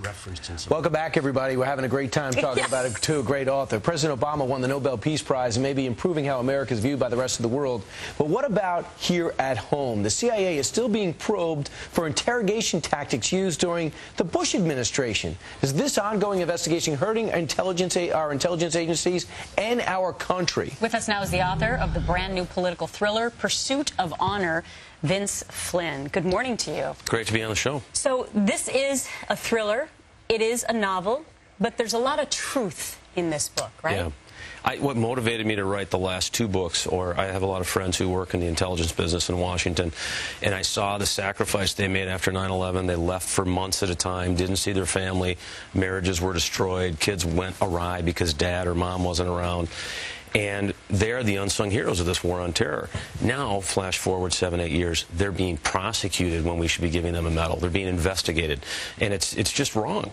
referenced in some... Welcome back, everybody. We're having a great time talking about it to a great author. President Obama won the Nobel Peace Prize and may be improving how America is viewed by the rest of the world. But what about here at home? The CIA is still being probed for interrogation tactics used during the Bush administration. Is this ongoing investigation hurting our intelligence agencies and our country? With us now is the author of the brand new political thriller, Pursuit of Honor, Vince Flynn. Good morning to you. Great to be on the show. So this is a thriller. It is a novel, but there's a lot of truth in this book, right? Yeah. What motivated me to write the last two books, or I have a lot of friends who work in the intelligence business in Washington, and I saw the sacrifice they made after 9/11. They left for months at a time, didn't see their family, marriages were destroyed, kids went awry because dad or mom wasn't around. And they're the unsung heroes of this war on terror. Now, flash forward 7, 8 years, they're being prosecuted when we should be giving them a medal. They're being investigated. And it's just wrong.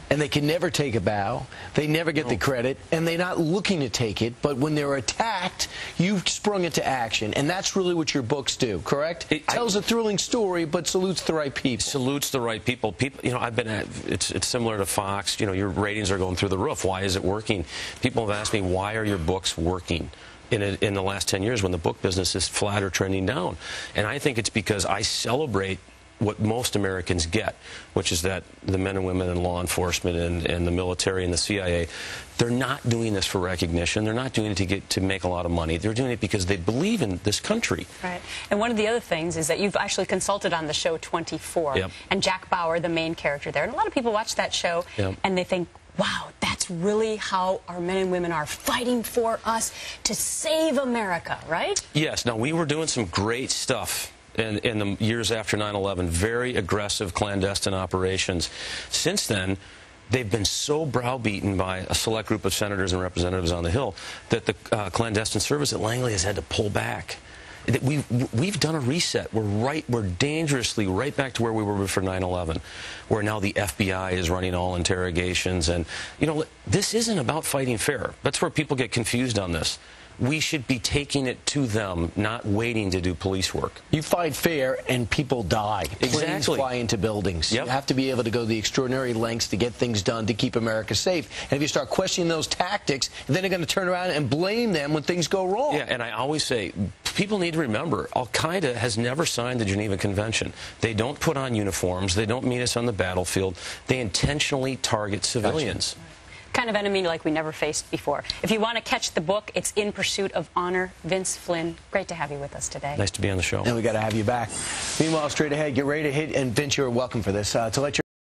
And they can never take a bow. They never get the credit. And they're not looking to take it. But when they're attacked, you've sprung into action. And that's really what your books do, correct? It tells a thrilling story, but salutes the right people. Salutes the right people. People, you know, I've been at, it's similar to Fox. You know, your ratings are going through the roof. Why is it working? People have asked me, why are your books working in the last 10 years when the book business is flat or trending down? And I think it's because I celebrate what most Americans get, which is that the men and women in law enforcement and the military and the CIA, they're not doing this for recognition. They're not doing it to make a lot of money. They're doing it because they believe in this country. Right. And one of the other things is that you've actually consulted on the show 24. Yep. And Jack Bauer, the main character there. And a lot of people watch that show and they think, wow, that's really how our men and women are fighting for us to save America, right? Yes. Now, we were doing some great stuff in the years after 9/11, very aggressive clandestine operations. Since then, they've been so browbeaten by a select group of senators and representatives on the Hill that the clandestine service at Langley has had to pull back. We've done a reset. We're dangerously right back to where we were before 9/11, where now the FBI is running all interrogations. And, you know, this isn't about fighting fair. That's where people get confused on this. We should be taking it to them, not waiting to do police work. You fight fair and people die. Planes Exactly. fly into buildings. Yep. You have to be able to go the extraordinary lengths to get things done to keep America safe. And if you start questioning those tactics, then they're going to turn around and blame them when things go wrong. Yeah, and I always say, people need to remember, Al-Qaeda has never signed the Geneva Convention. They don't put on uniforms. They don't meet us on the battlefield. They intentionally target civilians. Gotcha. Kind of enemy like we never faced before. If you want to catch the book, it's In Pursuit of Honor. Vince Flynn, great to have you with us today. Nice to be on the show. And we got to have you back. Meanwhile, straight ahead, get ready to hit. And Vince, you're welcome for this. To let your